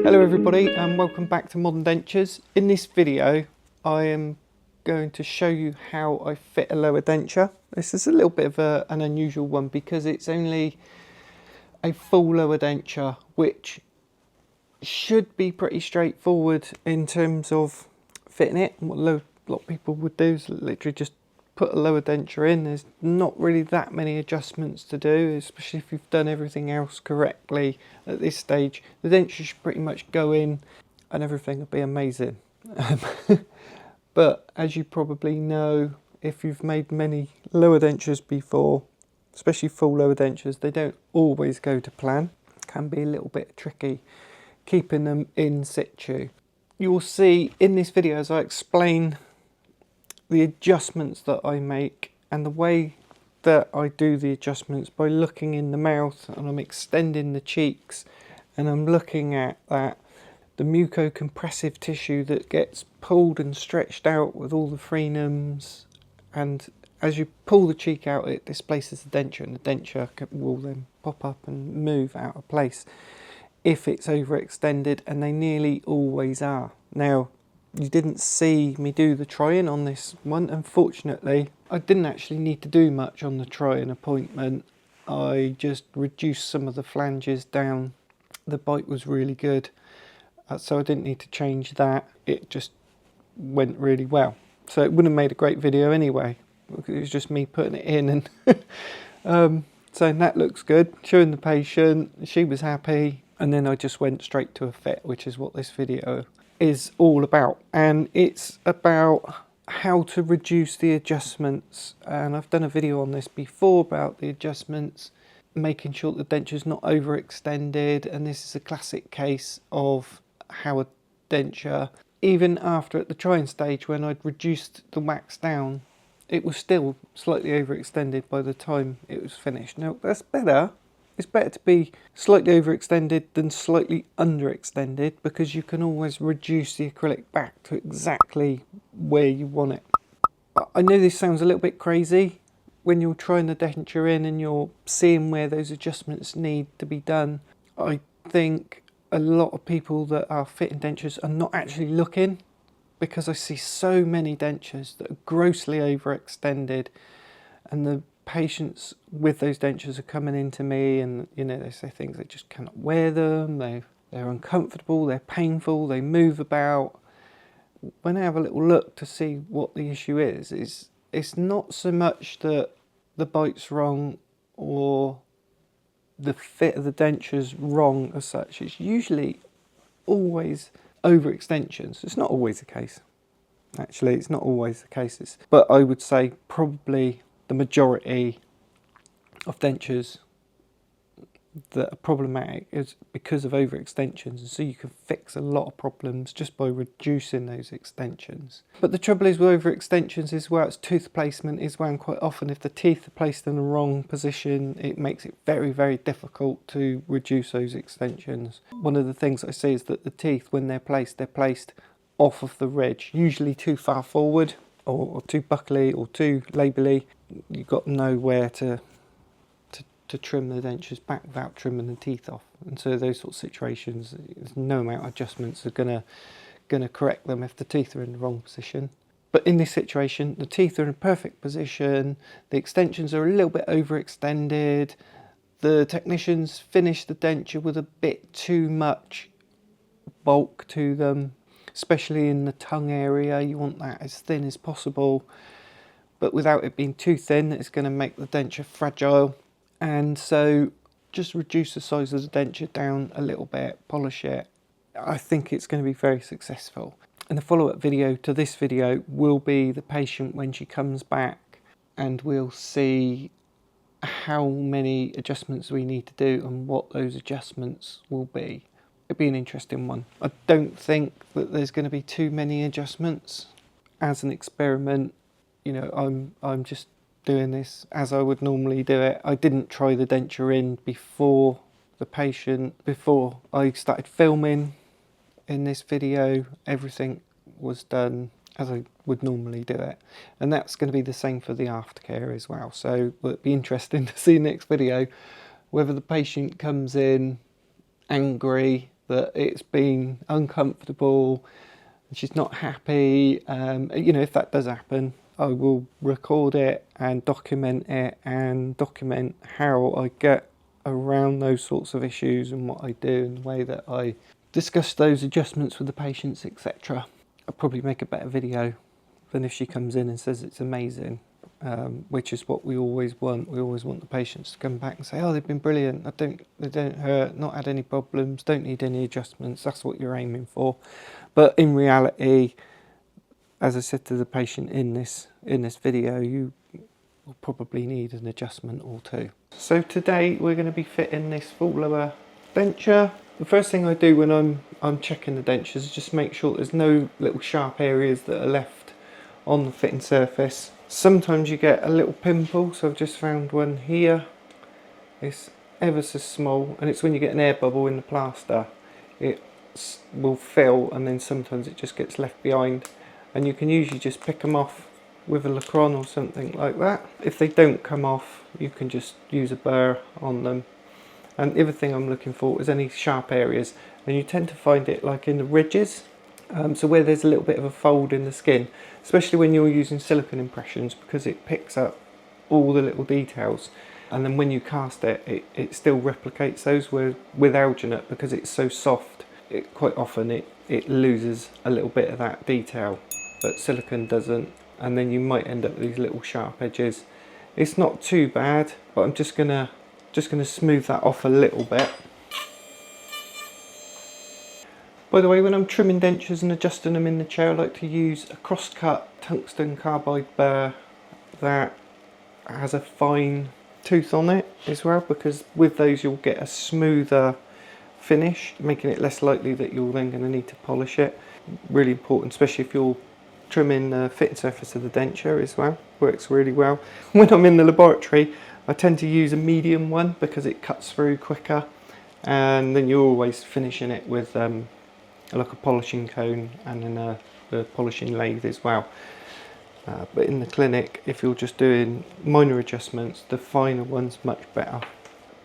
Hello everybody and welcome back to Modern Dentures. In this video I am going to show you how I fit a lower denture. This is a little bit of an unusual one because it's only a full lower denture, which should be pretty straightforward in terms of fitting it. What a lot of people would do is literally just put a lower denture in. There's not really that many adjustments to do, especially if you've done everything else correctly at this stage. The denture should pretty much go in and everything will be amazing. But as you probably know, if you've made many lower dentures before, especially full lower dentures, they don't always go to plan. It can be a little bit tricky keeping them in situ. You will see in this video as I explain the adjustments that I make and the way that I do the adjustments by looking in the mouth, and I'm extending the cheeks and I'm looking at that the mucocompressive tissue that gets pulled and stretched out with all the frenums, and as you pull the cheek out it displaces the denture, and the denture will then pop up and move out of place if it's overextended, and they nearly always are. Now, you didn't see me do the try-in on this one. Unfortunately, I didn't actually need to do much on the try-in appointment. I just reduced some of the flanges down. The bite was really good, so I didn't need to change that. It just went really well. So it would have made a great video anyway. It was just me putting it in and saying that looks good, showing the patient, she was happy, and then I just went straight to a fit, which is what this video is all about. And it's about how to reduce the adjustments, and I've done a video on this before about the adjustments, making sure the denture is not overextended, and this is a classic case of how a denture, even after at the trying stage when I'd reduced the wax down, it was still slightly overextended by the time it was finished. Now that's better. It's better to be slightly overextended than slightly underextended, because you can always reduce the acrylic back to exactly where you want it. I know this sounds a little bit crazy when you're trying the denture in and you're seeing where those adjustments need to be done. I think a lot of people that are fitting dentures are not actually looking, because I see so many dentures that are grossly overextended, and the patients with those dentures are coming into me and they say things, they just cannot wear them, they're uncomfortable, they're painful, they move about. When I have a little look to see what the issue is, it's not so much that the bite's wrong or the fit of the denture's wrong as such. It's usually always overextensions. It's not always the case. Actually, it's not always the case. But I would say probably the majority of dentures that are problematic is because of overextensions, and so you can fix a lot of problems just by reducing those extensions. But the trouble is with overextensions is where it's tooth placement is when quite often if the teeth are placed in the wrong position, it makes it very, very difficult to reduce those extensions. One of the things I see is that the teeth, when they're placed off of the ridge, usually too far forward or too buccally or too labelly. You've got to know where to trim the dentures back without trimming the teeth off, and so those sort of situations, there's no amount of adjustments are gonna correct them if the teeth are in the wrong position. But in this situation, the teeth are in a perfect position, the extensions are a little bit overextended, the technicians finish the denture with a bit too much bulk to them, especially in the tongue area. You want that as thin as possible, but without it being too thin, it's going to make the denture fragile. And so just reduce the size of the denture down a little bit, polish it. I think it's going to be very successful. And the follow-up video to this video will be the patient when she comes back, and we'll see how many adjustments we need to do and what those adjustments will be. It'll be an interesting one. I don't think that there's going to be too many adjustments. As an experiment, I'm just doing this as I would normally do it. I didn't try the denture in before the patient, before I started filming in this video. Everything was done as I would normally do it, and that's going to be the same for the aftercare as well. So it'll be interesting to see next video whether the patient comes in angry that it's been uncomfortable and she's not happy, you know, if that does happen, I will record it and document how I get around those sorts of issues and what I do and the way that I discuss those adjustments with the patients, etc. I'll probably make a better video than if she comes in and says it's amazing, which is what we always want. We always want the patients to come back and say, oh, they've been brilliant, they don't hurt, not had any problems, don't need any adjustments. That's what you're aiming for. But in reality, as I said to the patient in this video, you will probably need an adjustment or two. So today we're going to be fitting this full lower denture. The first thing I do when I'm checking the dentures is just make sure there's no little sharp areas that are left on the fitting surface. Sometimes you get a little pimple, so I've just found one here. It's ever so small, and it's when you get an air bubble in the plaster. It will fill, and then sometimes it just gets left behind, and you can usually just pick them off with a Lacron or something like that. If they don't come off, you can just use a burr on them. And the other thing I'm looking for is any sharp areas, and you tend to find it like in the ridges, so where there's a little bit of a fold in the skin, especially when you're using silicone impressions, because it picks up all the little details, and then when you cast it, it still replicates those. With alginate, because it's so soft, quite often it loses a little bit of that detail, but silicone doesn't, and then you might end up with these little sharp edges. It's not too bad, but I'm just gonna smooth that off a little bit. By the way, when I'm trimming dentures and adjusting them in the chair, I like to use a cross-cut tungsten carbide burr that has a fine tooth on it as well, because with those you'll get a smoother finish, making it less likely that you're then going to need to polish it. Really important, especially if you're trimming the fitting surface of the denture as well. Works really well. When I'm in the laboratory, I tend to use a medium one because it cuts through quicker, and then you're always finishing it with like a polishing cone and then the polishing lathe as well. But in the clinic, if you're just doing minor adjustments, the finer one's much better.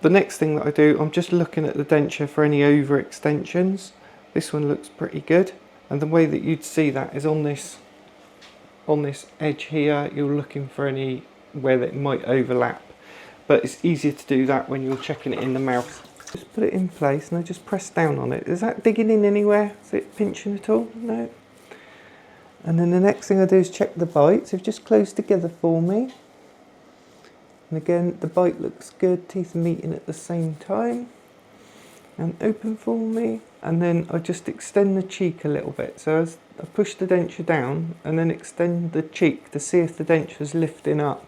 The next thing that I do, I'm just looking at the denture for any overextensions. This one looks pretty good, and the way that you'd see that is on this edge here. You're looking for any where that might overlap, but it's easier to do that when you're checking it in the mouth. Just put it in place and I just press down on it. Is that digging in anywhere? Is it pinching at all? No. And then the next thing I do is check the bites. They've just closed together for me. And again, the bite looks good. Teeth are meeting at the same time. And open for me. And then I just extend the cheek a little bit. So as I push the denture down and then extend the cheek to see if the denture's lifting up.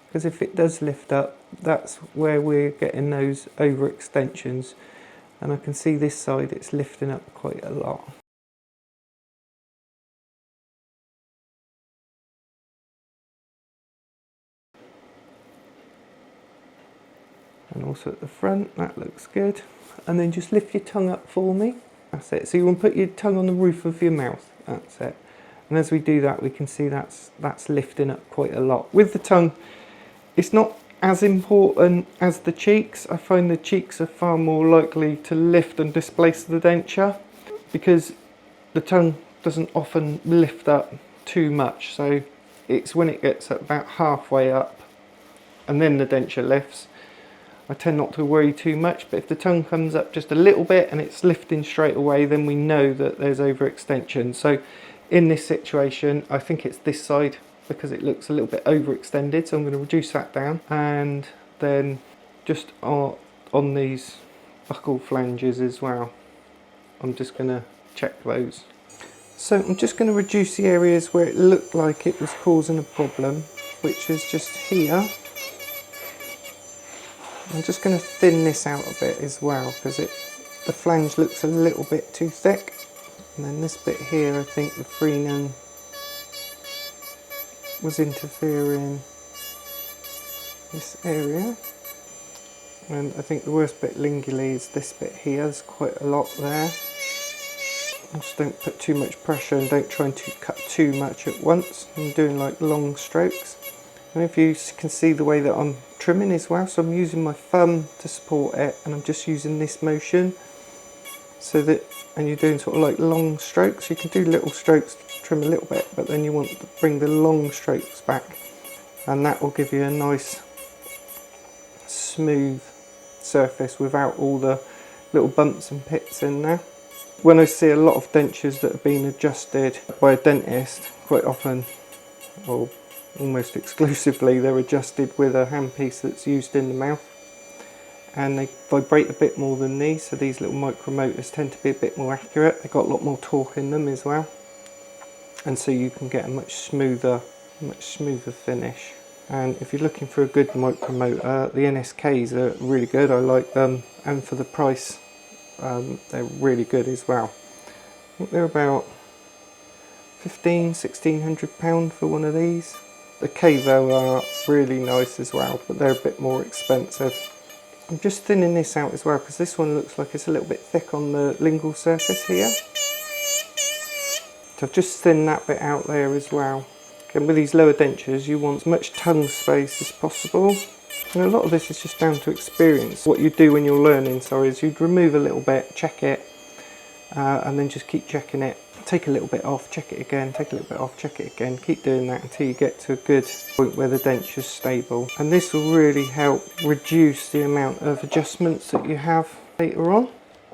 Because if it does lift up, that's where we're getting those overextensions. And I can see this side, it's lifting up quite a lot. And also at the front, that looks good. And then just lift your tongue up for me. That's it. So you want to put your tongue on the roof of your mouth. That's it. And as we do that, we can see that's lifting up quite a lot. With the tongue, it's not as important as the cheeks. I find the cheeks are far more likely to lift and displace the denture because the tongue doesn't often lift up too much. So it's when it gets about halfway up and then the denture lifts. I tend not to worry too much, but if the tongue comes up just a little bit and it's lifting straight away, then we know that there's overextension. So in this situation, I think it's this side because it looks a little bit overextended, so I'm going to reduce that down, and then just on these buccal flanges as well, I'm just going to check those. So I'm just going to reduce the areas where it looked like it was causing a problem, which is just here. I'm just going to thin this out a bit as well because the flange looks a little bit too thick. And then this bit here, I think the Freenham was interfering this area. And I think the worst bit lingually is this bit here. There's quite a lot there. Just don't put too much pressure and don't try to cut too much at once. I'm doing like long strokes. And if you can see the way that I'm trimming as well, so I'm using my thumb to support it and I'm just using this motion. so that, and you're doing sort of like long strokes, you can do little strokes to trim a little bit, but then you want to bring the long strokes back, and that will give you a nice smooth surface without all the little bumps and pits in there. When I see a lot of dentures that have been adjusted by a dentist, quite often, or almost exclusively, they're adjusted with a handpiece that's used in the mouth, and they vibrate a bit more than these, so these little micromotors tend to be a bit more accurate. They've got a lot more torque in them as well, and so you can get a much smoother finish. And if you're looking for a good micromotor, the NSKs are really good. I like them, and for the price, they're really good as well. I think they're about £1,600 for one of these. The Cavo are really nice as well, but they're a bit more expensive. I'm just thinning this out as well, because this one looks like it's a little bit thick on the lingual surface here. So I've just thinned that bit out there as well. And with these lower dentures, you want as much tongue space as possible. And a lot of this is just down to experience. What you do when you're learning, is you'd remove a little bit, check it, and then just keep checking it. Take a little bit off, check it again, take a little bit off, check it again. Keep doing that until you get to a good point where the denture's stable. And this will really help reduce the amount of adjustments that you have later on.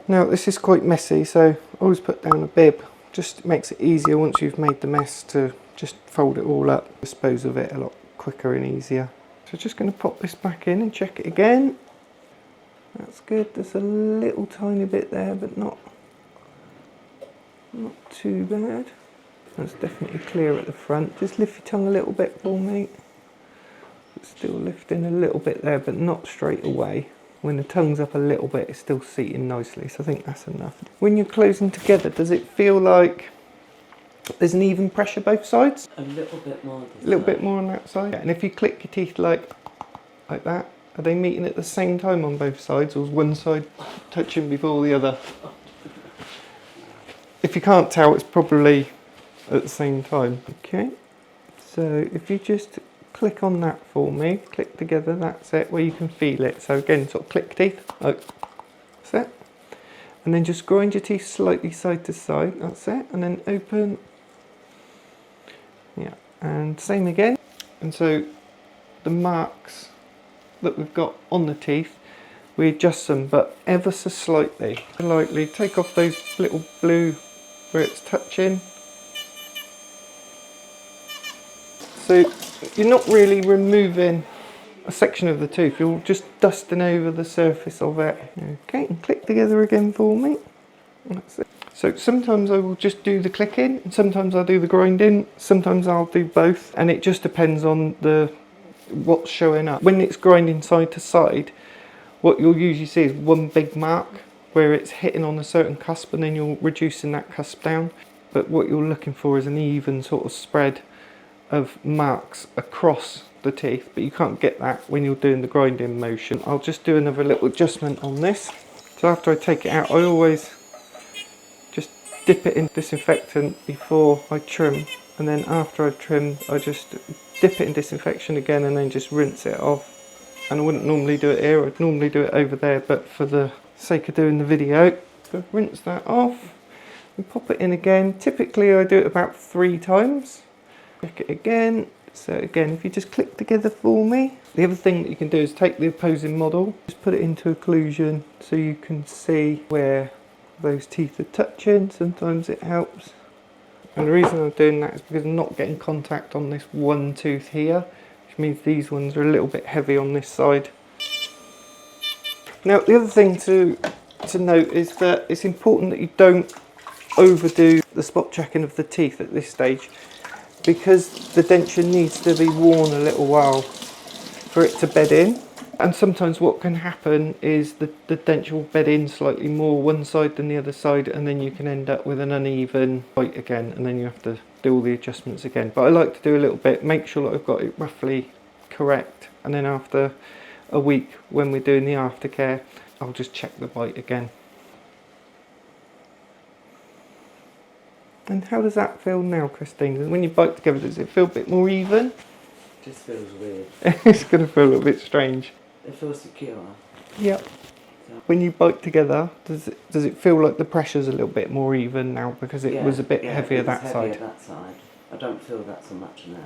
Now this is quite messy, so always put down a bib. Just makes it easier once you've made the mess to just fold it all up, dispose of it a lot quicker and easier. So just going to pop this back in and check it again. That's good. There's a little tiny bit there, but not too bad. That's definitely clear at the front. Just lift your tongue a little bit for me. It's still lifting a little bit there, but not straight away. When the tongue's up a little bit, it's still seating nicely, so I think that's enough. When you're closing together, does it feel like there's an even pressure both sides? A little bit more. A little bit more on that side. And if you click your teeth like that, are they meeting at the same time on both sides, or is one side touching before the other? If you can't tell, it's probably at the same time. Okay, so if you just click on that for me, click together, that's it, where you can feel it. So again, sort of click teeth, like that's it. And then just grind your teeth slightly side to side, that's it. And then open. Yeah, and same again. And so the marks that we've got on the teeth, we adjust them, but ever so slightly. Lightly take off those little blue where it's touching. So you're not really removing a section of the tooth, you're just dusting over the surface of it. Okay, and click together again for me. That's it. So sometimes I will just do the clicking, and sometimes I'll do the grinding, sometimes I'll do both, and it just depends on what's showing up. When it's grinding side to side, what you'll usually see is one big mark where it's hitting on a certain cusp, and then you're reducing that cusp down. But what you're looking for is an even sort of spread of marks across the teeth, but you can't get that when you're doing the grinding motion. I'll just do another little adjustment on this. So after I take it out, I always just dip it in disinfectant before I trim, and then after I've trimmed, I just dip it in disinfection again and then just rinse it off. And I wouldn't normally do it here, I'd normally do it over there, but for the sake of doing the video, so rinse that off and pop it in again. Typically I do it about 3 times. Check it again. So again, if you just click together for me. The other thing that you can do is take the opposing model, just put it into occlusion so you can see where those teeth are touching. Sometimes it helps. And the reason I'm doing that is because I'm not getting contact on this one tooth here, which means these ones are a little bit heavy on this side. Now the other thing to note is that it's important that you don't overdo the spot checking of the teeth at this stage, because the denture needs to be worn a little while for it to bed in. And sometimes what can happen is the denture will bed in slightly more one side than the other side, and then you can end up with an uneven bite again, and then you have to do all the adjustments again. But I like to do a little bit, make sure that I've got it roughly correct, and then after a week when we're doing the aftercare, I'll just check the bite again. And how does that feel now, Christine? When you bite together, does it feel a bit more even? It just feels weird. It's going to feel a little bit strange. It feels secure. Yep. When you bite together, does it feel like the pressure's a little bit more even now because it was a bit heavier that side? that side. I don't feel that so much now.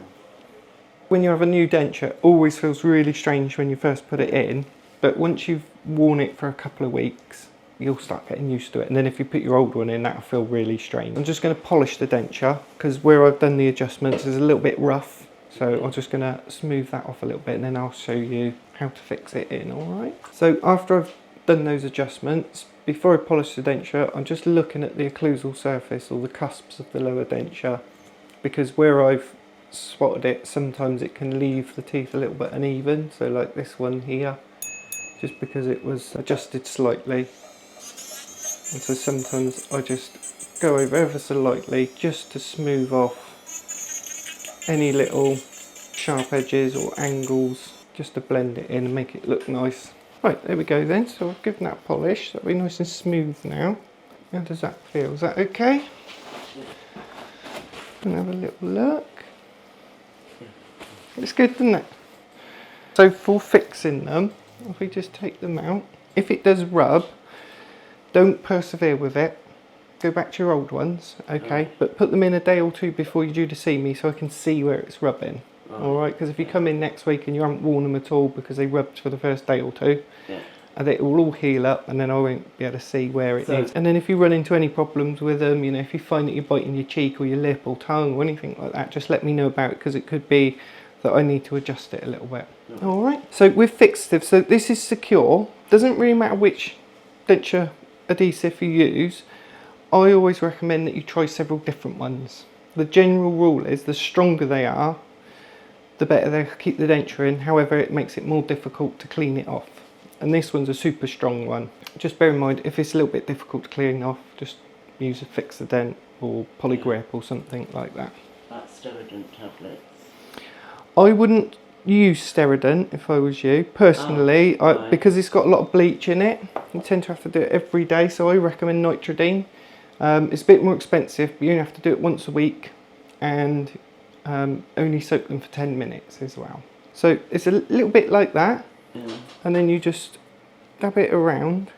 When you have a new denture, it always feels really strange when you first put it in, but once you've worn it for a couple of weeks, you'll start getting used to it. And then if you put your old one in, that'll feel really strange. I'm just going to polish the denture because where I've done the adjustments is a little bit rough. So I'm just going to smooth that off a little bit and then I'll show you how to fix it in, all right? So after I've done those adjustments, before I polish the denture, I'm just looking at the occlusal surface or the cusps of the lower denture, because where I've spotted it, sometimes it can leave the teeth a little bit uneven. So like this one here, just because it was adjusted slightly. And so sometimes I just go over ever so lightly just to smooth off any little sharp edges or angles, just to blend it in and make it look nice. Right, there we go then. So I've given that a polish. That'll be nice and smooth now. How does that feel? Is that okay? And have a little look. It's good, doesn't it? So for fixing them, if we just take them out, if it does rub, don't persevere with it. Go back to your old ones, okay? But put them in a day or two before you're due to see me so I can see where it's rubbing. Alright, because if you come in next week and you haven't worn them at all because they rubbed for the first day or two, and it will all heal up and then I won't be able to see where it is. And then if you run into any problems with them, you know, if you find that you're biting your cheek or your lip or tongue or anything like that, just let me know about it because it could be that I need to adjust it a little bit. Alright, so with fixative, so this is secure. Doesn't really matter which denture adhesive you use. I always recommend that you try several different ones. The general rule is the stronger they are, the better they keep the denture in. However, it makes it more difficult to clean it off. And this one's a super strong one. Just bear in mind, if it's a little bit difficult to clean off, just use a Fix-A-Dent or Polygrip or something like that. Like Sterident tablets? I wouldn't use Sterident if I was you. Personally, because it's got a lot of bleach in it, you tend to have to do it every day, so I recommend Nitrodene. It's a bit more expensive, but you only have to do it once a week and only soak them for 10 minutes as well. So it's a little bit like that, and then you just dab it around,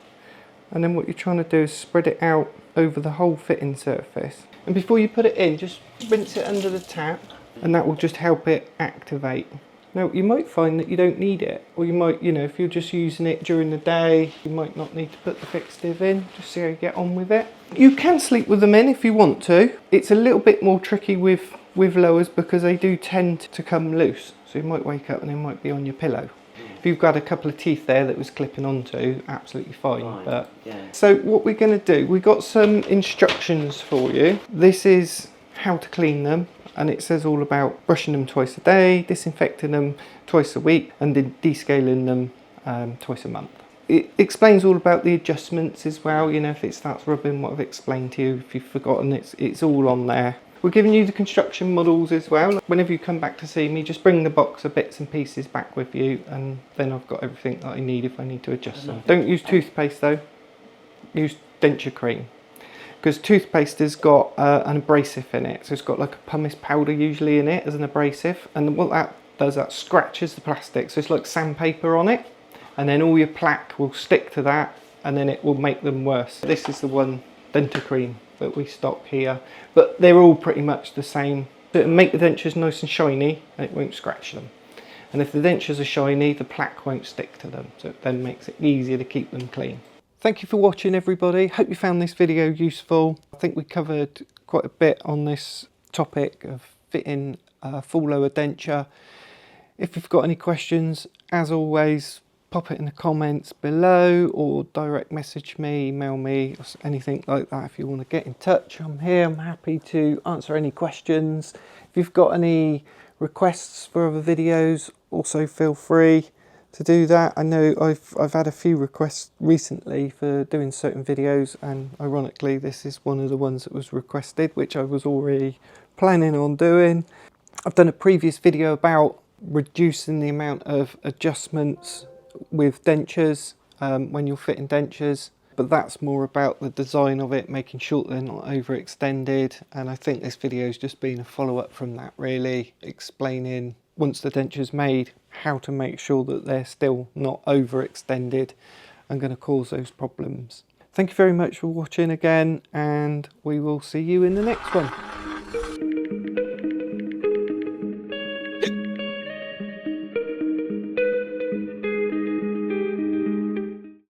and then what you're trying to do is spread it out over the whole fitting surface. And before you put it in, just rinse it under the tap, and that will just help it activate. Now you might find that you don't need it, or you might, you know, if you're just using it during the day, you might not need to put the fixative in. Just see how you get on with it. You can sleep with them in if you want to. It's a little bit more tricky with lowers because they do tend to come loose. So you might wake up and they might be on your pillow. If you've got a couple of teeth there that was clipping onto, absolutely fine. But so what we're going to do, we've got some instructions for you. This is how to clean them, and it says all about brushing them twice a day, disinfecting them twice a week, and then descaling them twice a month. It explains all about the adjustments as well. You know, if it starts rubbing, what I've explained to you. If you've forgotten, it's all on there. We're giving you the construction models as well. Whenever you come back to see me, just bring the box of bits and pieces back with you, and then I've got everything that I need if I need to adjust them. Don't use toothpaste though, use denture cream. Because toothpaste has got an abrasive in it, so it's got like a pumice powder usually in it as an abrasive, and what that does, that scratches the plastic, so it's like sandpaper on it, and then all your plaque will stick to that, and then it will make them worse. This is the one, denture cream, that we stock here, but they're all pretty much the same. It'll make the dentures nice and shiny, and it won't scratch them. And if the dentures are shiny, the plaque won't stick to them, so it then makes it easier to keep them clean. Thank you for watching, everybody. Hope you found this video useful. I think we covered quite a bit on this topic of fitting a full lower denture. If you've got any questions, as always, pop it in the comments below or direct message me, email me, or anything like that. If you want to get in touch, I'm here. I'm happy to answer any questions. If you've got any requests for other videos, also feel free to do that. I know I've had a few requests recently for doing certain videos, and ironically this is one of the ones that was requested, which I was already planning on doing. I've done a previous video about reducing the amount of adjustments with dentures when you're fitting dentures, but that's more about the design of it, making sure they're not overextended, and I think this video has just been a follow-up from that, really explaining once the denture's made how to make sure that they're still not overextended and going to cause those problems. Thank you very much for watching again, and we will see you in the next one.